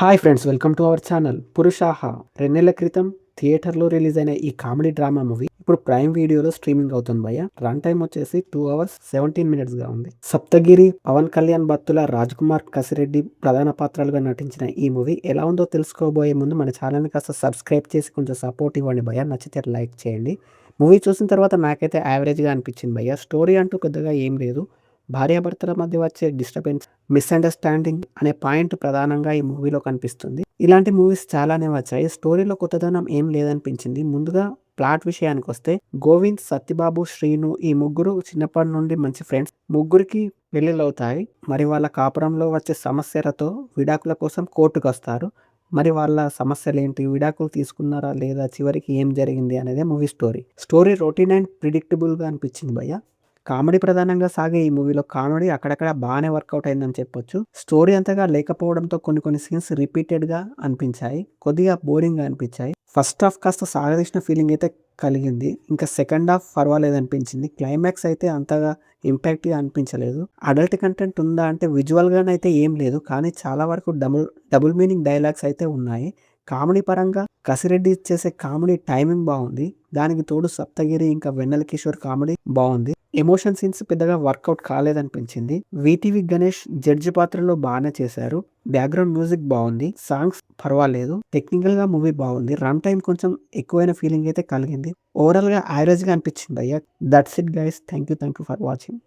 Hi friends, welcome to our channel. 'Purushaha' 2 నెలల క్రితం థియేటర్‌లో రిలీజ్ అయిన ఈ కామెడీ డ్రామా మూవీ ఇప్పుడు ప్రైమ్ వీడియోలో స్ట్రీమింగ్ అవుతుంది భయ్య. రన్ టైమ్ వచ్చేసి 2 అవర్స్ 17 మినిట్స్‌గా ఉంది. సప్తగిరి, పవన్ కళ్యాణ్ బత్తుల, రాజ్‌కుమార్ కసిరెడ్డి ప్రధాన పాత్రలుగా నటించిన ఈ మూవీ ఎలా ఉందో తెలుసుకోబోయే ముందు మన ఛానల్‌ని కాస్త సబ్స్క్రైబ్ చేసి కొంచెం సపోర్ట్ ఇవ్వండి భయ్య. నచ్చితే లైక్ చేయండి. మూవీ చూసిన తర్వాత నాకైతే యావరేజ్‌గా అనిపించింది భయ్య. స్టోరీ అంటూ పెద్దగా ఏం లేదు. భార్యాభర్తల మధ్య వచ్చే డిస్టర్బెన్స్, మిస్‌అండర్‌స్టాండింగ్ అనే పాయింట్ ప్రధానంగా ఈ మూవీలో కనిపిస్తుంది. ఇలాంటి మూవీస్ చాలానే వచ్చాయి. స్టోరీలో కొత్తదనం ఏం లేదనిపించింది. ముందుగా ప్లాట్ విషయానికొస్తే గోవింద్, సత్తిబాబు, శ్రీను ఈ ముగ్గురు చిన్నప్పటి నుండి మంచి ఫ్రెండ్స్. ముగ్గురికి పెళ్ళిళ్ళవుతాయి. మరి వాళ్ళ కాపురంలో వచ్చే సమస్యలతో విడాకుల కోసం కోర్టుకొస్తారు. మరి వాళ్ళ సమస్యలేంటి? విడాకులు తీసుకున్నారా లేదా? చివరికి ఏం జరిగింది అనేదే movie story. Story routine and ప్రిడిక్టబుల్‌గా అనిపించింది భయ్య. కామెడీ ప్రధానంగా సాగే ఈ మూవీలో కామెడీ అక్కడక్కడ బానే వర్కౌట్ అయిందని చెప్పొచ్చు. స్టోరీ అంతగా లేకపోవడంతో కొన్ని సీన్స్ రిపీటెడ్‌గా అనిపించాయి. కొద్దిగా బోరింగ్‌గా అనిపించాయి. ఫస్ట్ హాఫ్ కాస్త సాగదీసిన ఫీలింగ్ అయితే కలిగింది. ఇంకా సెకండ్ హాఫ్ పర్వాలేదనిపించింది. క్లైమాక్స్ అయితే అంతగా ఇంపాక్ట్‌గా అనిపించలేదు. అడల్ట్ కంటెంట్ ఉందా అంటే విజువల్‌గానైతే ఏం లేదు. కానీ చాలా వరకు డబుల్ మీనింగ్ డైలాగ్స్ అయితే ఉన్నాయి. కామెడీ పరంగా కసిరెడ్డి చేసే కామెడీ టైమింగ్ బావుంది. దానికి తోడు సప్తగిరి ఇంకా వెన్నెల కిషోర్ కామెడీ బావుంది. ఎమోషన్ సీన్స్ పెద్దగా వర్కౌట్ కాలేదనిపించింది. వీటీవీ గణేష్ జడ్జి పాత్రలో బానే చేశారు. బ్యాక్‌గ్రౌండ్ మ్యూజిక్ బావుంది. సాంగ్స్ పర్వాలేదు. టెక్నికల్‌గా మూవీ బావుంది. రన్ టైమ్ కొంచెం ఎక్కువైన ఫీలింగ్ అయితే కలిగింది. ఓవరాల్‌గా యావరేజ్‌గా అనిపించింది భయ్యా. That's it guys. Thank you for watching.